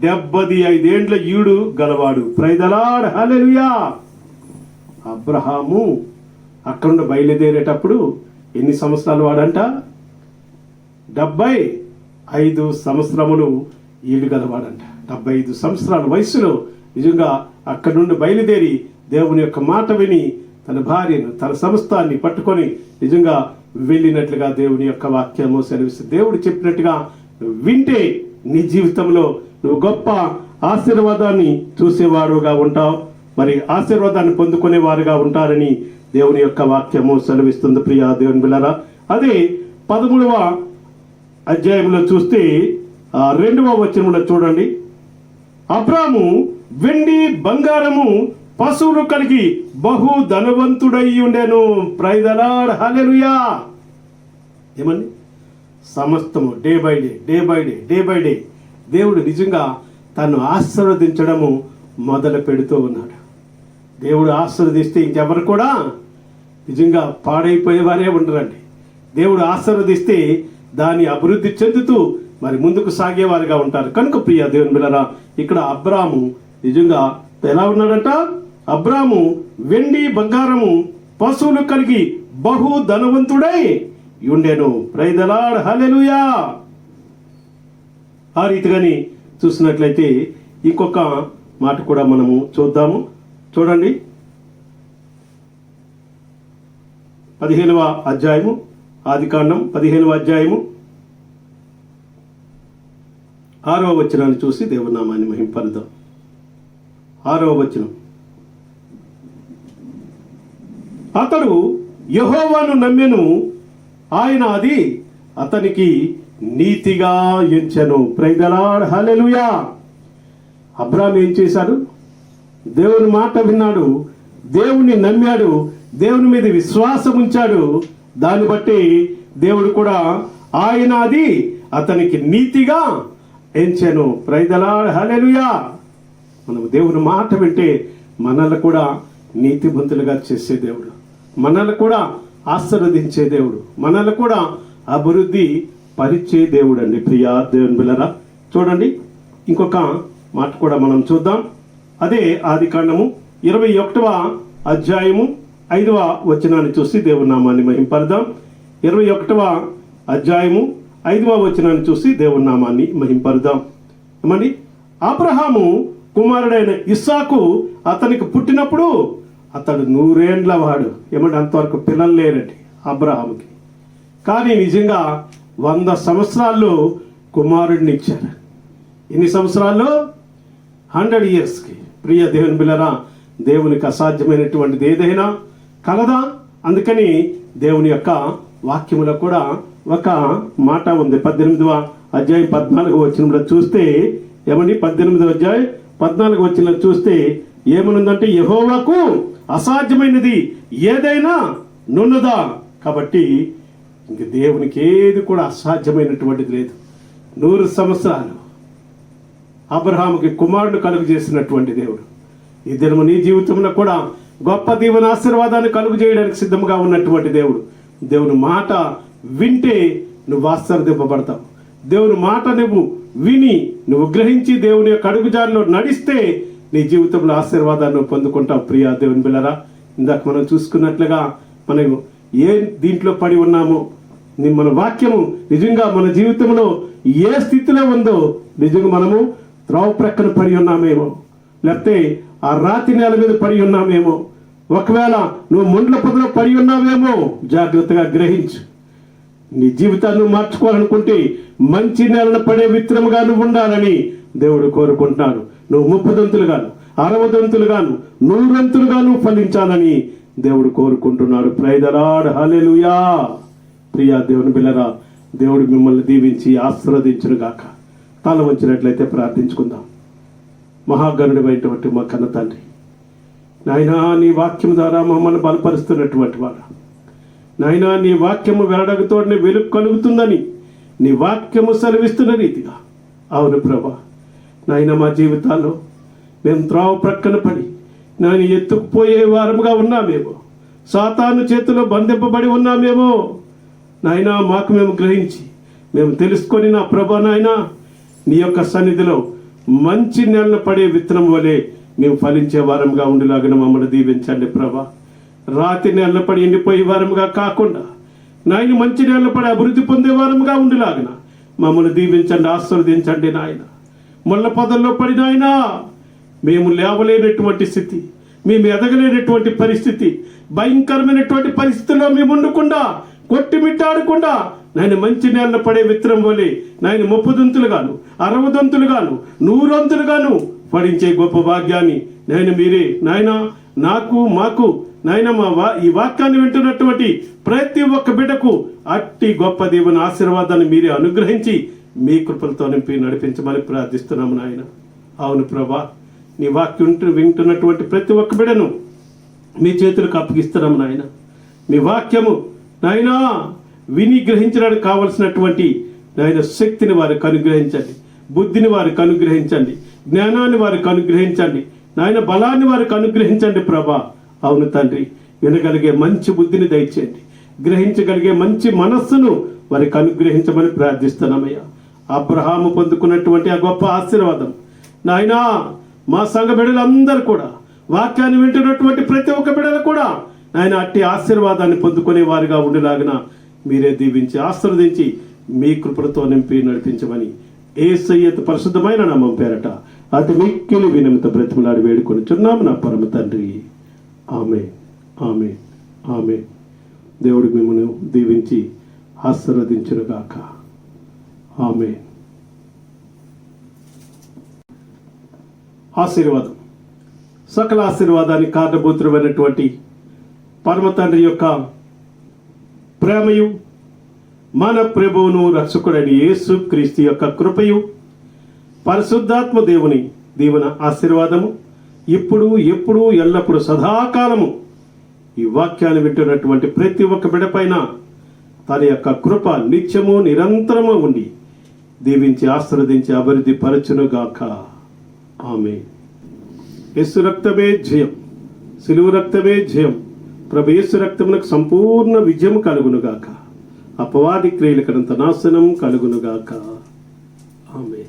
A: 75 ఏండ్ల ఈడు గలవాడు. ప్రైజ్ ది లార్డ్, హల్లెలూయా. అబ్రహాము అక్కడ నుండి బయలుదేరేటప్పుడు ఎన్ని సంవత్సరాలు వాడంట? 75 సంవత్సరములు ఈడు గలవాడంట. 75 సంవత్సరాల వయసులో నిజంగా అక్కడి నుండి బయలుదేరి దేవుని యొక్క మాట విని తన భార్యను, తన సమస్తాన్ని పట్టుకొని నిజంగా వెళ్ళినట్లుగా దేవుని యొక్క వాక్యము సెలవిస్తుంది. దేవుడు చెప్పినట్టుగా వింటే నీ జీవితంలో నువ్వు గొప్ప ఆశీర్వాదాన్ని చూసేవారుగా ఉంటావు, మరి ఆశీర్వాదాన్ని పొందుకునేవారుగా ఉంటారని దేవుని యొక్క వాక్యము సెలవిస్తుంది. ప్రియా దేవుని బిడ్డలారా, అదే 13వ అధ్యాయంలో చూస్తే 2వ వచనంలో చూడండి. అబ్రాము వెండి బంగారము పశువులు కలిగి బహు ధనవంతుడై ఉండెను. ప్రైజ్ ది లార్డ్, హల్లెలూయా. ఏమండి? సమస్తము డే బై డే దేవుడు నిజంగా తను ఆశీర్వదించడము మొదలు పెడుతూ ఉన్నాడు. దేవుడు ఆశీర్వదిస్తే ఇంకెవరు కూడా నిజంగా పాడైపోయేవారే ఉండరండి. దేవుడు ఆశీర్వదిస్తే దాన్ని అభివృద్ధి చెందుతూ మరి ముందుకు సాగేవారుగా ఉంటారు. కనుక ప్రియ దేవుని బిడ్డలారా, ఇక్కడ అబ్రాము నిజంగా ఎలా ఉన్నాడంట? అబ్రాము వెండి బంగారము పశువులు కలిగి బహు ధనవంతుడై ఉండెను. ప్రైజ్ ది లార్డ్, హల్లెలూయా. ఆ రీతిగాని చూసినట్లయితే ఇంకొక మాట కూడా మనము చూద్దాము. చూడండి, 15వ అధ్యాయము, ఆదికాండం 15వ అధ్యాయము 6వ వచనాన్ని చూసి దేవుని నామాన్ని మహింపరుదాం. 6వ వచనం, అతడు యెహోవాను నమ్మెను, ఆయన అది అతనికి నీతిగా ఎంచెను. ప్రైజ్ ది లార్డ్, హల్లెలూయా. అబ్రాము ఏం చేశాడు? దేవుని మాట విన్నాడు, దేవుని నమ్మాడు, దేవుని మీద విశ్వాసం ఉంచాడు. దాన్ని బట్టి దేవుడు కూడా ఆయన అది అతనికి నీతిగా ఎంచెను. ప్రైజ్ ది లార్డ్, హల్లెలూయా. మనం దేవుని మాట వింటే మనల్ని కూడా నీతిమంతులుగా చేసే దేవుడు, మనల్ని కూడా ఆశీర్వదించే దేవుడు, మనల్ని కూడా అభివృద్ధి పరిచే దేవుడు అండి. ప్రియా దేవుని బిడ్డలారా, చూడండి ఇంకొక మాట కూడా మనం చూద్దాం. అదే ఆదికాండము 21వ అధ్యాయము 5వ వచనాన్ని చూసి దేవుని నామాన్ని మహింపరుదాం. 21వ అధ్యాయము 5వ వచనాన్ని చూసి దేవుని నామాన్ని మహింపరుదాం. ఏమండి? అబ్రహాము కుమారుడైన ఇస్సాకు అతనికి పుట్టినప్పుడు అతడు 100 ఏండ్ల వాడు. ఏమంటే అంతవరకు పిల్లలు లేరండి అబ్రహాముకి. కానీ నిజంగా 100 సంవత్సరాల్లో కుమారుడిని ఇచ్చారు. ఎన్ని సంవత్సరాల్లో? 100 ఇయర్స్కి. ప్రియ దేవుని బిడ్డలారా, దేవునికి అసాధ్యమైనటువంటిది ఏదైనా కలదా? అందుకని దేవుని యొక్క వాక్యములో కూడా ఒక మాట ఉంది. 18వ అధ్యాయం 14వ వచనంలో చూస్తే ఏమని? 18వ అధ్యాయం 14వ వచనంలో చూస్తే ఏమనుందంటే, యెహోవాకు అసాధ్యమైనది ఏదైనా నున్నదా? కాబట్టి ఇంక దేవునికి ఏది కూడా అసాధ్యమైనటువంటిది లేదు. 100 సంవత్సరాలు అబ్రహాముకి కుమారుడు కలుగు చేసినటువంటి దేవుడు ఈ దినము నీ జీవితంలో కూడా గొప్ప దీవెన ఆశీర్వాదాన్ని కలుగు చేయడానికి సిద్ధంగా ఉన్నటువంటి దేవుడు. దేవుని మాట వింటే నువ్వు ఆశీర్వదింపబడతావు. దేవుని మాట నువ్వు విని నువ్వు గ్రహించి దేవుని యొక్క అడుగుజాడలో నడిస్తే నీ జీవితంలో ఆశీర్వాదాన్ని పొందుకుంటావు. ప్రియా దేవుని బిడ్డలారా, ఇందాక మనం చూసుకున్నట్లుగా మనం ఏ దీంట్లో పడి ఉన్నామో, మన వాక్యము నిజంగా మన జీవితంలో ఏ స్థితిలో ఉందో నిజంగా మనము త్రావు ప్రక్కన పడి ఉన్నామేమో, లేకపోతే ఆ రాతి నేల మీద పడి ఉన్నామేమో, ఒకవేళ నువ్వు ముండ్ల పొదలో పడి ఉన్నావేమో, జాగ్రత్తగా గ్రహించు. నీ జీవితాన్ని మార్చుకోవాలనుకుంటే మంచి నేలను పడే విత్తనముగా నువ్వు ఉండాలని దేవుడు కోరుకుంటున్నాడు. నువ్వు 30 దంతులుగాను 60 దంతులుగాను 100 దంతులుగాను ఫలించాలని దేవుడు కోరుకుంటున్నాడు. ప్రైజ్ ది లార్డ్, హల్లెలూయా. ప్రియా దేవుని బిడ్డలారా, దేవుడు మిమ్మల్ని దీవించి ఆశీర్వదించును గాక. తల వంచినట్లయితే ప్రార్థించుకుందాం. మహాగణుడైనటువంటి మా కన్న తండ్రి, నాయనా నీ వాక్యం ద్వారా మమ్మల్ని బలపరుస్తున్నటువంటి వాడు, నాయనా నీ వాక్యము వెలడగతోనే వెలుగు కలుగుతుందని నీ వాక్యము సెలవిస్తున్న రీతిగా, అవును ప్రభా, నాయన మా జీవితాల్లో మేము త్రావు ప్రక్కన పడి నాయన ఎత్తుకుపోయే వారముగా ఉన్నామేమో, సాతాను చేతిలో బంధింపబడి ఉన్నామేమో, నాయనా మాకు మేము గ్రహించి మేము తెలుసుకొని నా ప్రభా నాయనా నీ యొక్క సన్నిధిలో మంచి నేలను పడే విత్తనం వలె మేము ఫలించే వారంగా ఉండేలాగిన మమ్మల్ని దీవించండి ప్రభా. రాతి నేల పడి ఎండిపోయే వారంగా కాకుండా నాయన మంచి నేల పడి అభివృద్ధి పొందే వారంగా ఉండేలాగిన మమ్మల్ని దీవించండి, ఆశీర్వదించండి నాయన. ముళ్ళ పొదల్లో పడి నాయన మేము లేవలేనటువంటి స్థితి, మేము ఎదగలేనటువంటి పరిస్థితి, భయంకరమైనటువంటి పరిస్థితుల్లో మేము ఉండకుండా కొట్టిమిట్టాడకుండా నాయన మంచి నేల పడే విత్తనం వలె నాయన 30 దంతులుగాను 60 దంతులుగాను 100 దంతులుగాను ఫలించే గొప్ప భాగ్యాన్ని నాయన మీరే నాయన నాకు మాకు నాయన ఈ వాక్యాన్ని వింటున్నటువంటి ప్రతి ఒక్క బిడ్డకు అట్టి గొప్ప దీవెన ఆశీర్వాదాన్ని మీరే అనుగ్రహించి మీ కృపలతో నింపి నడిపించమని ప్రార్థిస్తున్నాము నాయన. అవును ప్రభా, నీ వాక్యం వింటున్నటువంటి ప్రతి ఒక్క బిడ్డను మీ చేతులకు అప్పగిస్తున్నాము నాయన. మీ వాక్యము నాయనా విని గ్రహించడానికి కావలసినటువంటి నాయన శక్తిని వారికి అనుగ్రహించండి, బుద్ధిని వారికి అనుగ్రహించండి, జ్ఞానాన్ని వారికి అనుగ్రహించండి, నాయన బలాన్ని వారికి అనుగ్రహించండి ప్రభా. అవును తండ్రి, వినగలిగే మంచి బుద్ధిని దయచేయండి, గ్రహించగలిగే మంచి మనస్సును వారికి అనుగ్రహించమని ప్రార్థిస్తున్నామయ్యా. అబ్రహాము పొందుకున్నటువంటి ఆ గొప్ప ఆశీర్వాదం నాయనా మా సంఘ బిడ్డలందరూ కూడా, వాక్యాన్ని వింటున్నటువంటి ప్రతి ఒక్క బిడ్డలు కూడా నాయన అట్టి ఆశీర్వాదాన్ని పొందుకునే వారిగా ఉండేలాగిన మీరే దీవించి ఆశీర్వదించి మీ కృపలతో నింపి నడిపించమని యేసయ్య పరిశుద్ధమైన నామం పేరట అతి మిక్కిలి వినమ్రత బ్రతిమలాడి వేడుకొనిచున్నాము నా పరమ తండ్రి. ఆమేన్, ఆమేన్, ఆమేన్. దేవుడికి మిమ్మల్ని దీవించి ఆశీర్వదించునుగాక. ఆమేన్. ఆశీర్వాదం, సకల ఆశీర్వాదానికి కారణభూతుడమైనటువంటి పరమ తండ్రి యొక్క ప్రేమయు మన ప్రభువును రక్షకుడైన యేసు క్రీస్తు యొక్క కృపయు పరిశుద్ధాత్మ దేవుని దీవెన ఆశీర్వాదము ఇప్పుడు ఎప్పుడు ఎల్లప్పుడూ సదాకాలము ఈ వాక్యాన్ని వింటున్నటువంటి ప్రతి ఒక్క బిడ్డపైన తన యొక్క కృప నిత్యము నిరంతరము ఉండి దీవించి ఆశీర్వదించి అభివృద్ధి పరచునుగాక. ఆమేన్. యేసు రక్తమే జయం, సిలువ రక్తమే జయం. ప్రభు యేసు రక్తమునకు సంపూర్ణ విజయం కలుగునుగాక. అపవాది క్రియలకంత నాశనం కలుగునుగాక. ఆమేన్.